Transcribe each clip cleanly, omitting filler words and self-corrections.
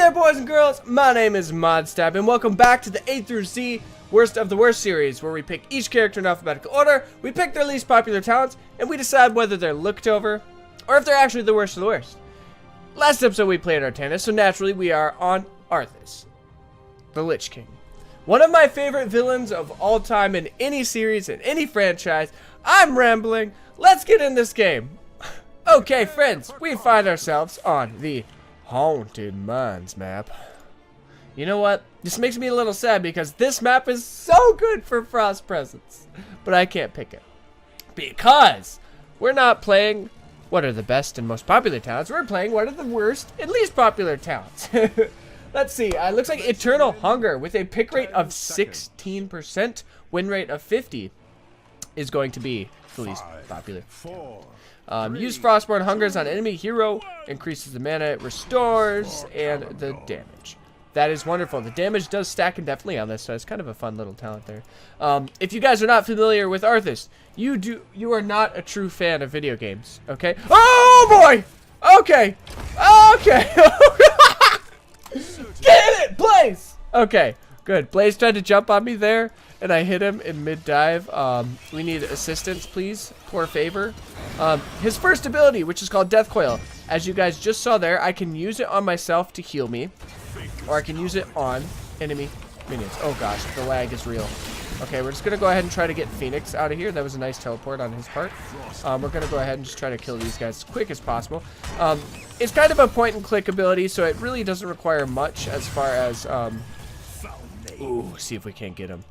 there, boys and girls, my name is Modstab, and welcome back to the A through Z Worst of the Worst series, where we pick each character in alphabetical order, we pick their least popular talents, and we decide whether they're looked over, or if they're actually the worst of the worst. Last episode we played Artanis, so naturally we are on Arthas, the Lich King. One of my favorite villains of all time in any series, in any franchise. I'm rambling, let's get in this game. Okay, friends, we find ourselves on the Haunted Mines map. You know what? This makes me a little sad because this map is so good for Frost Presence, but I can't pick it because we're not playing what are the best and most popular talents. We're playing what are the worst and least popular talents. Let's see. It looks like Eternal Hunger with a pick rate of 16%, win rate of 50 is going to be the least popular. Use Frostborn Hungers on enemy hero, increases the mana it restores, and the damage. That is wonderful. The damage does stack indefinitely on this, so it's kind of a fun little talent there. If you guys are not familiar with Arthas, you are not a true fan of video games, okay? Oh boy! Okay. Okay. Get it, Blaze! Okay, good. Blaze tried to jump on me there, and I hit him in mid-dive. We need assistance, please. Poor favor. His first ability, which is called Death Coil. As you guys just saw there, I can use it on myself to heal me, or I can use it on enemy minions. Oh gosh, the lag is real. Okay, we're just going to go ahead and try to get Phoenix out of here. That was a nice teleport on his part. We're going to go ahead and just try to kill these guys as quick as possible. It's kind of a point-and-click ability, so it really doesn't require much as far as... Ooh, see if we can't get him.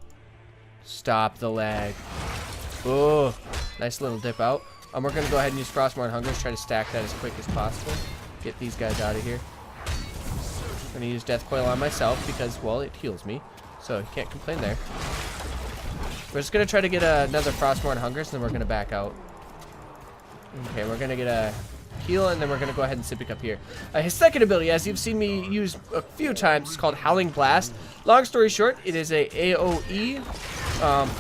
Stop the lag. Ooh, nice little dip out. We're going to go ahead and use Frostborn Hungers, try to stack that as quick as possible. Get these guys out of here. I'm going to use Death Coil on myself because, well, it heals me. So you can't complain there. We're just going to try to get another Frostborn Hungers, and then we're going to back out. Okay, we're going to get a heal, and then we're going to go ahead and Sipic up here. His second ability, as you've seen me use a few times, is called Howling Blast. Long story short, it is a AoE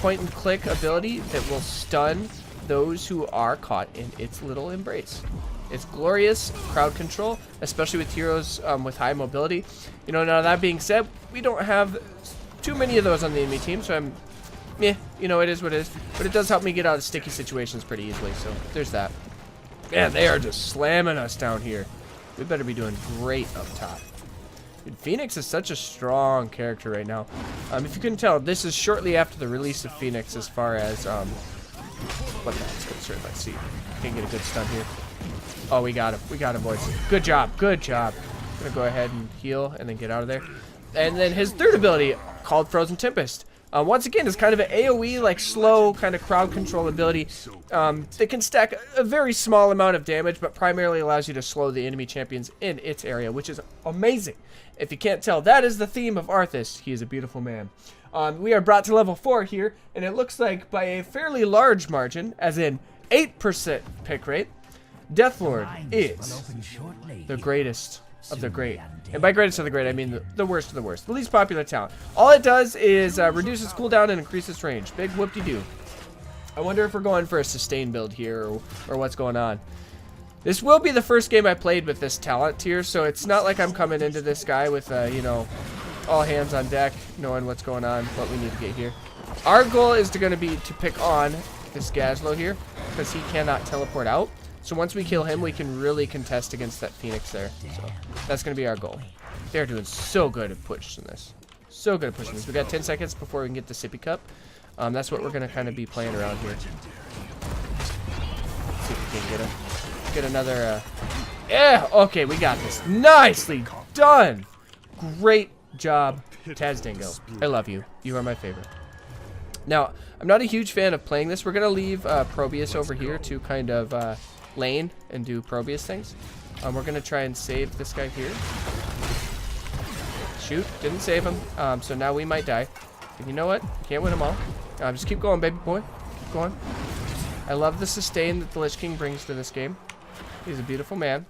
point-and-click ability that will stun those who are caught in its little embrace. It's glorious crowd control, especially with heroes with high mobility. You know, now that being said, we don't have too many of those on the enemy team, so I'm, you know, it is what it is. But it does help me get out of sticky situations pretty easily, so there's that. Man, they are just slamming us down here. We better be doing great up top. Dude, Phoenix is such a strong character right now. If you couldn't tell, this is shortly after the release of Phoenix as far as what that's concerned. Let's see. Can't get a good stun here. Oh, we got him. We got him, boys. Good job. Good job. I'm gonna go ahead and heal and then get out of there. And then his third ability, called Frozen Tempest. Once again, it's kind of an AoE, like slow kind of crowd control ability that can stack a very small amount of damage, but primarily allows you to slow the enemy champions in its area, which is amazing. If you can't tell, that is the theme of Arthas. He is a beautiful man. We are brought to level 4 here, and it looks like by a fairly large margin, as in 8% pick rate, Deathlord is the greatest of the great. And by greatest of the great, I mean the worst of the worst. The least popular talent. All it does is reduce its cooldown and increase its range. Big whoop-de-doo. I wonder if we're going for a sustain build here or what's going on. This will be the first game I played with this talent tier, so it's not like I'm coming into this guy with, you know, all hands on deck, knowing what's going on, what we need to get here. Our goal is going to be to pick on this Gazlo here, because he cannot teleport out. So once we kill him, we can really contest against that Phoenix there. So that's going to be our goal. They're doing so good at pushing this. So good at pushing this. We got 10 seconds before we can get the Sippy Cup. That's what we're going to kind of be playing around here. Let's see if we can get him. Get another, yeah, okay, we got this. Nicely done. Great job, Tazdingo. I love you. You are my favorite. Now, I'm not a huge fan of playing this. We're going to leave Probius over here to kind of lane and do Probius things. We're going to try and save this guy here. Shoot, didn't save him. So now we might die. But you know what? Can't win them all. Just keep going, baby boy. Keep going. I love the sustain that the Lich King brings to this game. He's a beautiful man.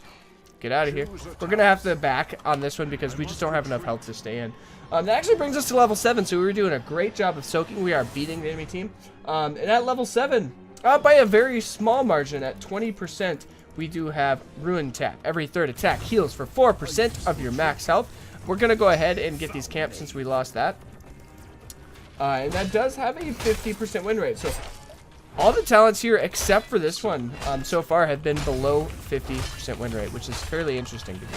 Get out of here. We're going to have to back on this one because we just don't have enough health to stay in. That actually brings us to level 7, so we were doing a great job of soaking. We are beating the enemy team. And at level 7, by a very small margin, at 20%, we do have Ruin Tap. Every third attack heals for 4% of your max health. we're going to go ahead and get these camps since we lost that. And that does have a 50% win rate. So all the talents here, except for this one, so far have been below 50% win rate, which is fairly interesting to me.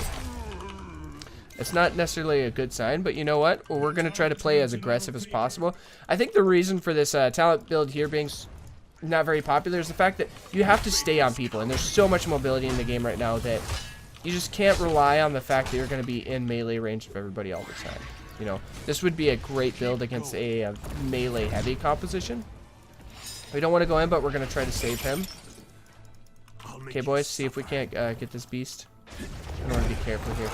It's not necessarily a good sign, but you know what? Well, we're going to try to play as aggressive as possible. I think the reason for this talent build here being not very popular is the fact that you have to stay on people, and there's so much mobility in the game right now that you just can't rely on the fact that you're going to be in melee range of everybody all the time. You know, this would be a great build against a melee heavy composition. We don't want to go in, but we're going to try to save him. Okay, boys, see if we can't get this beast. I want to be careful here.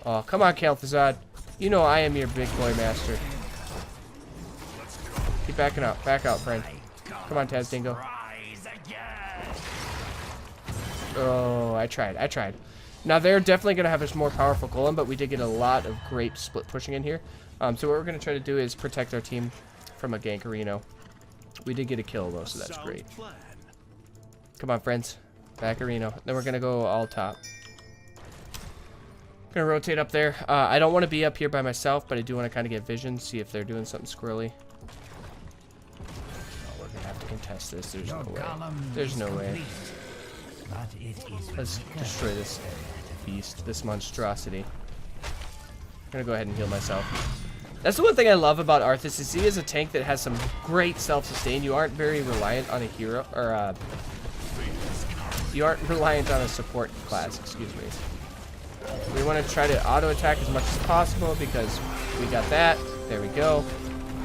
Oh, come on, Kel'Thuzad. You know I am your big boy master. Keep backing up. Back out, friend. Come on, Taz Dingo. Oh, I tried. Now, they're definitely going to have a more powerful golem, but we did get a lot of great split pushing in here. So what we're going to try to do is protect our team from a gankerino. We did get a kill, though, so that's great. Come on, friends. Backerino. Then we're going to go all top. Gonna rotate up there. I don't want to be up here by myself, but I do want to kind of get vision, see if they're doing something squirrely. Oh, we're gonna have to contest this. There's no way. There's no way. Let's destroy this beast, this monstrosity. I'm gonna go ahead and heal myself. That's the one thing I love about Arthas is he is a tank that has some great self-sustain. You aren't very reliant on a hero, or you aren't reliant on a support class. Excuse me. We want to try to auto-attack as much as possible because we got that. There we go.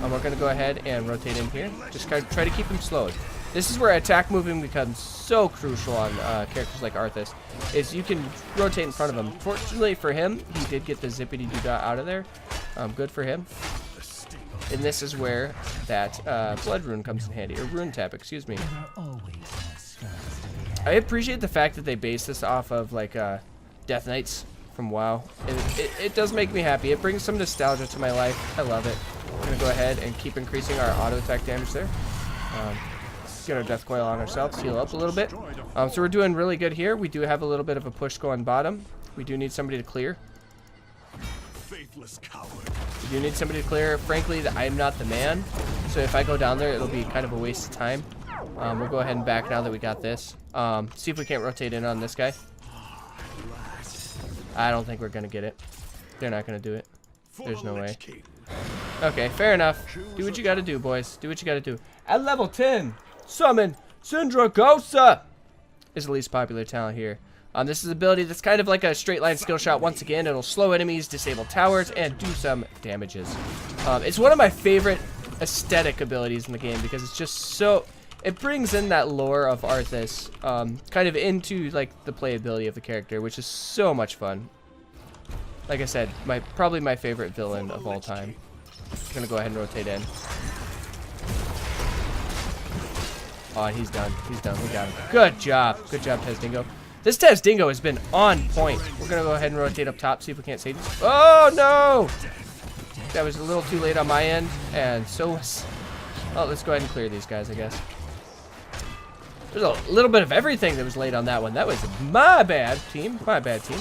We're going to go ahead and rotate in here. Just try to keep him slowed. This is where attack moving becomes so crucial on characters like Arthas, is you can rotate in front of him. Fortunately for him, he did get the zippity-doo-dah out of there. Good for him. And this is where that blood rune comes in handy, or rune tap, excuse me. I appreciate the fact that they base this off of, like, Death Knights from WoW. It does make me happy. It brings some nostalgia to my life. I love it. We're going to go ahead and keep increasing our auto attack damage there. Get our Death Coil on ourselves, heal up a little bit. So we're doing really good here. We do have a little bit of a push going bottom. We do need somebody to clear. We do need somebody to clear. Frankly, I'm not the man. So if I go down there, it'll be kind of a waste of time. We'll go ahead and back now that we got this. See if we can't rotate in on this guy. I don't think we're going to get it. They're not going to do it. There's no way. Okay, fair enough. Do what you got to do, boys. Do what you got to do. At level 10, summon Syndragosa is the least popular talent here. This is an ability that's kind of like a straight line skill shot. Once again, it'll slow enemies, disable towers, and do some damages. It's one of my favorite aesthetic abilities in the game because it's just so... It brings in that lore of Arthas kind of into like the playability of the character, which is so much fun. Like I said, probably my favorite villain of all time. I'm gonna go ahead and rotate in. Oh, he's done. He's done. We got him. Good job. Good job, Taz Dingo. This Taz Dingo has been on point. We're gonna go ahead and rotate up top, see if we can't save this. Oh no! That was a little too late on my end, and so was... Oh, let's go ahead and clear these guys, I guess. There's a little bit of everything that was late on that one. That was my bad, team. My bad, team.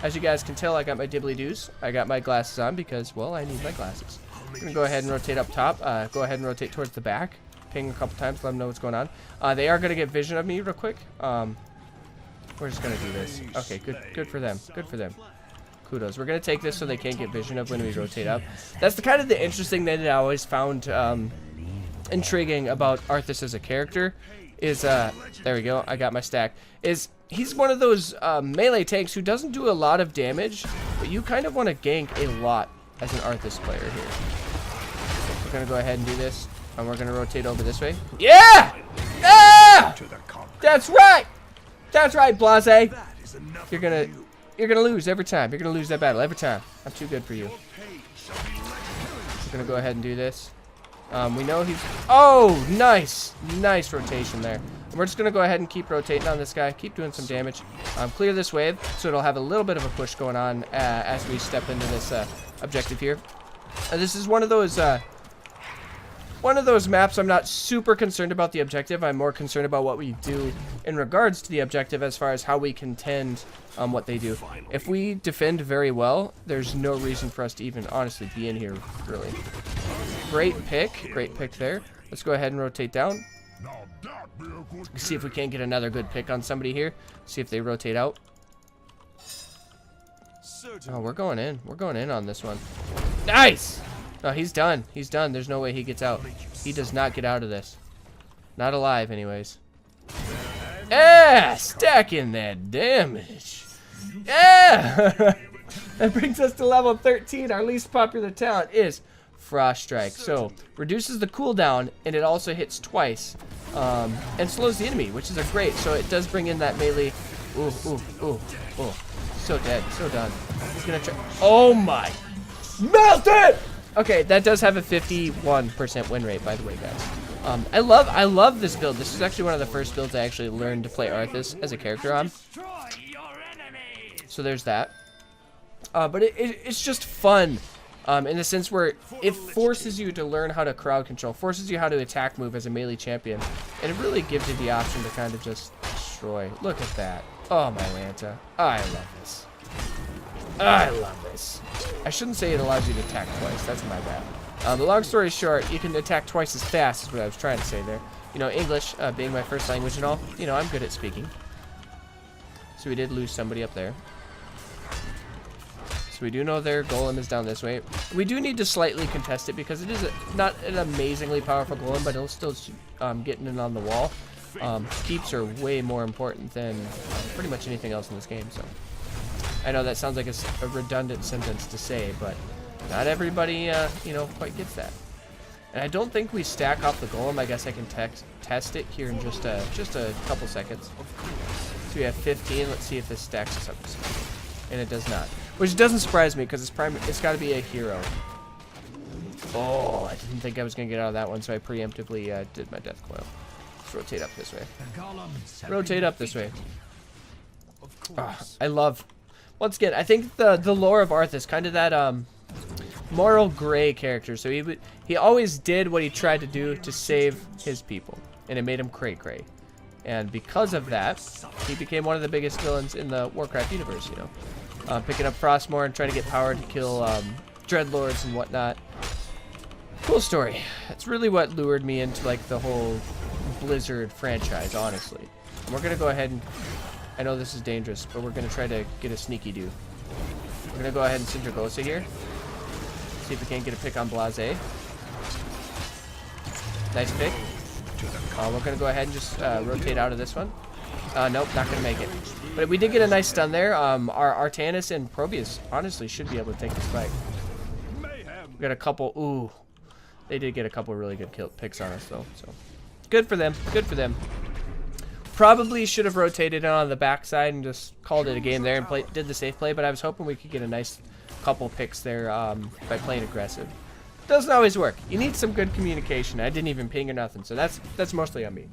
As you guys can tell, I got my dibbly-doos. I got my glasses on because, well, I need my glasses. I'm going to go ahead and rotate up top. Go ahead and rotate towards the back. Ping a couple times, let them know what's going on. They are going to get vision of me real quick. We're just going to do this. Okay, good for them. Good for them. Kudos. We're going to take this so they can't get vision of when we rotate up. That's the kind of the interesting thing that I always found intriguing about Arthas as a character. Is there we go, I got my stack, is he's one of those melee tanks who doesn't do a lot of damage, but you kind of want to gank a lot as an Arthas player here. We're gonna go ahead and do this, and we're gonna rotate over this way. Yeah! Ah! That's right! That's right, Blase! You're gonna lose every time. You're gonna lose that battle every time. I'm too good for you. We're gonna go ahead and do this. We know he's... Oh, nice. Nice rotation there. And we're just going to go ahead and keep rotating on this guy. Keep doing some damage. Clear this wave, so it'll have a little bit of a push going on as we step into this objective here. This is one of those one of those maps I'm not super concerned about the objective. I'm more concerned about what we do in regards to the objective as far as how we contend what they do. If we defend very well, there's no reason for us to even honestly be in here, really. Great pick there. Let's go ahead and rotate down. See if we can't get another good pick on somebody here. See if they rotate out. Oh, we're going in. We're going in on this one. Nice! No, he's done. He's done. There's no way he gets out. He does not get out of this. Not alive, anyways. Yeah! Stacking that damage. Yeah! That brings us to level 13. Our least popular talent is Frost Strike. So, reduces the cooldown, and it also hits twice. And slows the enemy, which is a great. So, it does bring in that melee. Ooh, ooh, ooh, ooh. So dead. So done. He's gonna try. Oh my. Melted! Okay, that does have a 51% win rate, by the way, guys. I love this build. This is actually one of the first builds I actually learned to play Arthas as a character on. So there's that. But it's just fun, in the sense where it forces you to learn how to crowd control, forces you how to attack move as a melee champion, and it really gives you the option to kind of just destroy. Look at that. Oh my Lanta. I love this. I love this. I shouldn't say it allows you to attack twice. That's my bad. The long story short, you can attack twice as fast is what I was trying to say there. You know, English being my first language and all, you know, I'm good at speaking. So we did lose somebody up there. So we do know their golem is down this way. We do need to slightly contest it because it is not an amazingly powerful golem, but it'll still getting in on the wall. Keeps are way more important than pretty much anything else in this game. So I know that sounds like a redundant sentence to say, but not everybody, you know, quite gets that. And I don't think we stack off the golem. I guess I can test it here in just a couple seconds. So we have 15. Let's see if this stacks us up. And it does not, which doesn't surprise me because it's got to be a hero. Oh, I didn't think I was gonna get out of that one, so I preemptively did my death coil. Let's rotate up this way. Rotate up this way. Oh, I love. Once again, I think the lore of Arthas, kind of that moral gray character. So he always did what he tried to do to save his people, and it made him cray. And because of that, he became one of the biggest villains in the Warcraft universe. You know, picking up Frostmourne and trying to get power to kill dreadlords and whatnot. Cool story. That's really what lured me into like the whole Blizzard franchise, honestly. And we're gonna go ahead and. I know this is dangerous, but we're going to try to get a sneaky do. We're going to go ahead and Sindragosa here. See if we can't get a pick on Blase. Nice pick. We're going to go ahead and just rotate out of this one. Nope, not going to make it. But we did get a nice stun there. Our Artanis and Probius honestly should be able to take this fight. We got a couple. Ooh. They did get a couple really good picks on us, though. So good for them. Good for them. Probably should have rotated on the backside and just called it a game there and did the safe play, but I was hoping we could get a nice couple picks there by playing aggressive. Doesn't always work. You need some good communication. I didn't even ping or nothing, so that's mostly on me.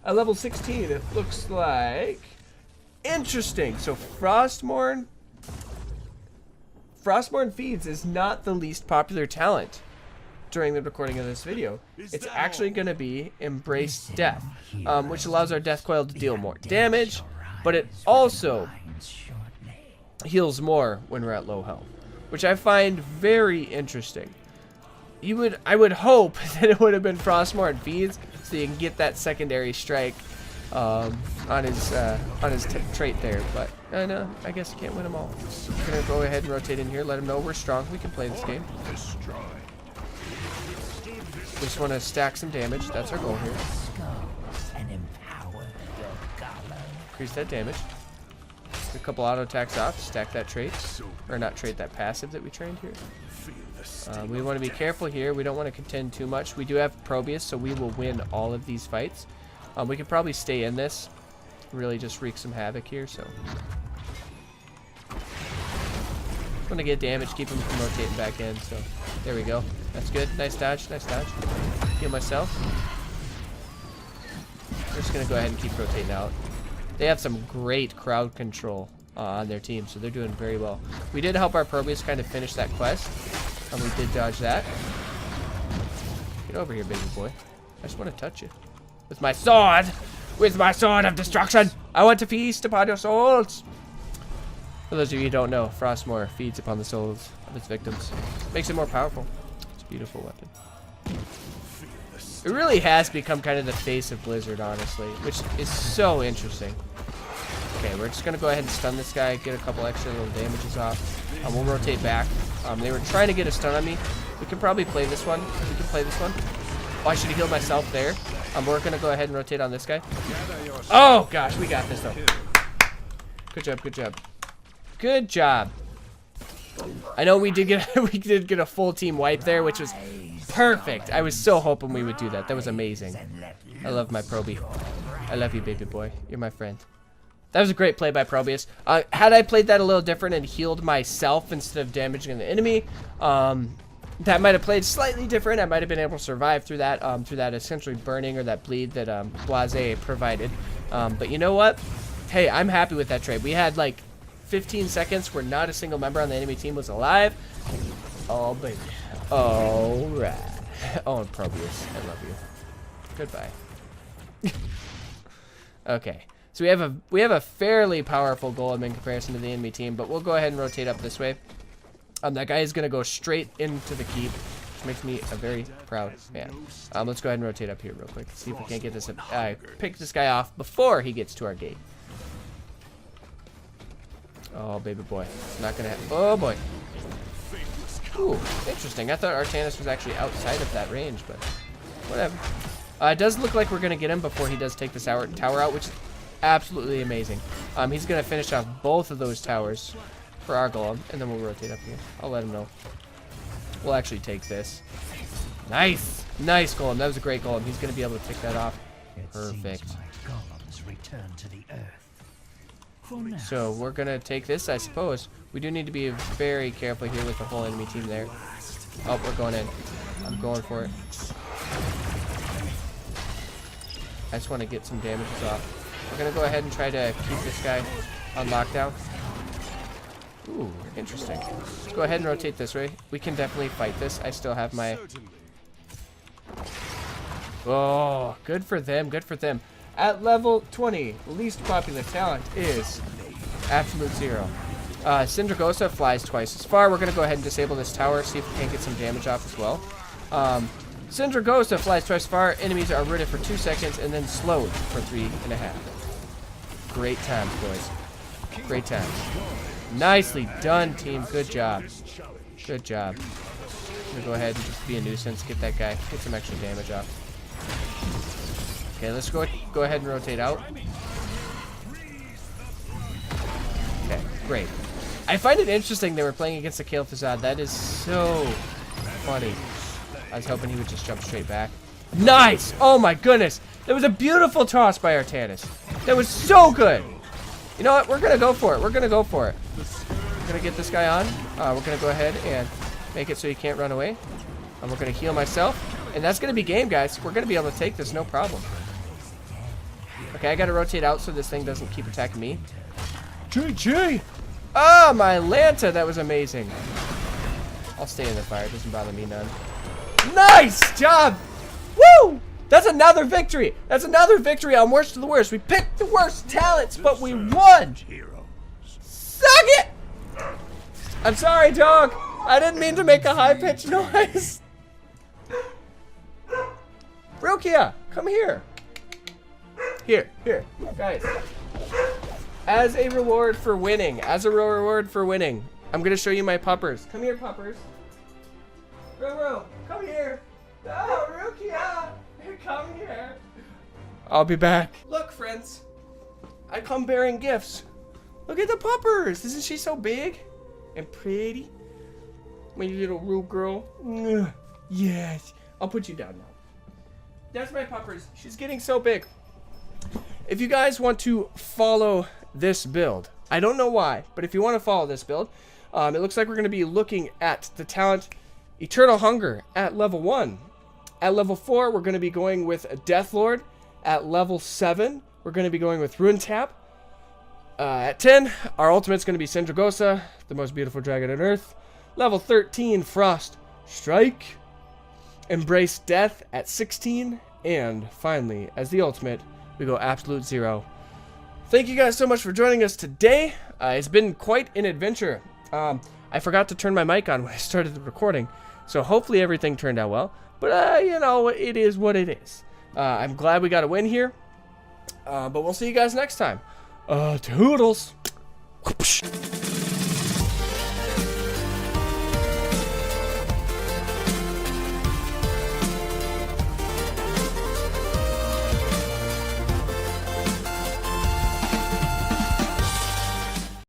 At level 16, it looks like interesting. So Frostmourne Feeds is not the least popular talent during the recording of this video. It's actually going to be Embrace Death, which allows our Death Coil to deal more damage, but it also heals more when we're at low health, which I find very interesting. I would hope that it would have been Frostmourne Feeds, so you can get that secondary strike on his trait there, but no, I guess you can't win them all. We're gonna go ahead and rotate in here, let him know we're strong, we can play this game. We just want to stack some damage. That's our goal here. Increase that damage. A couple auto attacks off. Stack that trait. Or not trait, that passive that we trained here. We want to be careful here. We don't want to contend too much. We do have Probius, so we will win all of these fights. We can probably stay in this. Really just wreak some havoc here, so. Want to get damage, keep him from rotating back in, so there we go. That's good. Nice dodge, nice dodge. Heal myself. We're just going to go ahead and keep rotating out. They have some great crowd control on their team, so they're doing very well. We did help our Probius kind of finish that quest, and we did dodge that. Get over here, baby boy. I just want to touch you. With my sword! With my sword of destruction! I want to feast upon your souls! For those of you who don't know, Frostmourne feeds upon the souls of its victims. Makes it more powerful. It's a beautiful weapon. It really has become kind of the face of Blizzard, honestly, which is so interesting. Okay, we're just going to go ahead and stun this guy, get a couple extra little damages off. We'll rotate back. They were trying to get a stun on me. We can probably play this one. We can play this one. Oh, I should have healed myself there. We're going to go ahead and rotate on this guy. Oh, gosh, we got this, though. Good job, good job. Good job. I know we did get a full team wipe there, which was perfect. I was so hoping we would do that. That was amazing. I love my Proby. I love you, baby boy. You're my friend. That was a great play by Probius. Had I played that a little different and healed myself instead of damaging the enemy, that might have played slightly different. I might have been able to survive through that essentially burning or that bleed that Blase provided. But you know what? Hey, I'm happy with that trade. We had like 15 seconds where not a single member on the enemy team was alive. Oh, baby. All right. Oh, and Probius, I love you. Goodbye. Okay. So we have a fairly powerful golem in comparison to the enemy team, but we'll go ahead and rotate up this way. That guy is going to go straight into the keep, which makes me a very proud man. Let's go ahead and rotate up here real quick. See if we can't get this pick this guy off before he gets to our gate. Oh, baby boy. It's not going to happen. Oh, boy. Ooh, interesting. I thought Artanis was actually outside of that range, but whatever. It does look like we're going to get him before he does take the tower out, which is absolutely amazing. He's going to finish off both of those towers for our golem, and then we'll rotate up here. I'll let him know. We'll actually take this. Nice! Nice golem. That was a great golem. He's going to be able to tick that off. Perfect. So we're going to take this, I suppose. We do need to be very careful here with the whole enemy team there. Oh, we're going in. I'm going for it. I just want to get some damages off. We're going to go ahead and try to keep this guy on lockdown. Ooh, interesting. Let's go ahead and rotate this way. We can definitely fight this. I still have my... Oh, good for them. Good for them. At level 20, the least popular talent is Absolute Zero. Syndragosa flies twice as far. We're going to go ahead and disable this tower, see if we can get some damage off as well. Syndragosa flies twice as far. Enemies are rooted for 2 seconds and then slowed for 3.5. Great times, boys. Great times. Nicely done, team. Good job. Good job. I'm going to go ahead and just be a nuisance. Get that guy. Get some extra damage off. Okay, let's go ahead and rotate out. Okay, great. I find it interesting they were playing against the Kael'thasad. That is so funny. I was hoping he would just jump straight back. Nice! Oh my goodness! That was a beautiful toss by Artanis. That was so good! You know what? We're going to go for it. We're going to go for it. We're going to get this guy on. We're going to go ahead and make it so he can't run away. And we're going to heal myself. And that's going to be game, guys. We're going to be able to take this, no problem. Okay, I got to rotate out so this thing doesn't keep attacking me. GG! Oh, my Lanta. That was amazing. I'll stay in the fire. It doesn't bother me none. Nice job! Woo! That's another victory. That's another victory on Worst of the Worst. We picked the worst talents, but we won. Suck it! I'm sorry, dog. I didn't mean to make a high-pitched noise. Rukia, come here. Here, guys. As a reward for winning, I'm gonna show you my puppers. Come here, puppers. Roro, come here. No, Rukia, come here. I'll be back. Look, friends, I come bearing gifts. Look at the puppers. Isn't she so big and pretty? My little Roo girl. Yes. I'll put you down now. That's my puppers. She's getting so big. If you guys want to follow this build, I don't know why, but if you want to follow this build, it looks like we're going to be looking at the talent Eternal Hunger at level 1. At level 4, we're going to be going with Deathlord. At level 7, we're going to be going with Rune Tap. At 10, our ultimate's going to be Syndragosa, the most beautiful dragon on Earth. Level 13, Frost Strike. embrace death at 16, and finally, as the ultimate, we go absolute 0. Thank you guys so much for joining us today. It's been quite an adventure. I forgot to turn my mic on when I started the recording, so hopefully everything turned out well. But, you know, it is what it is. I'm glad we got a win here, but we'll see you guys next time. Toodles!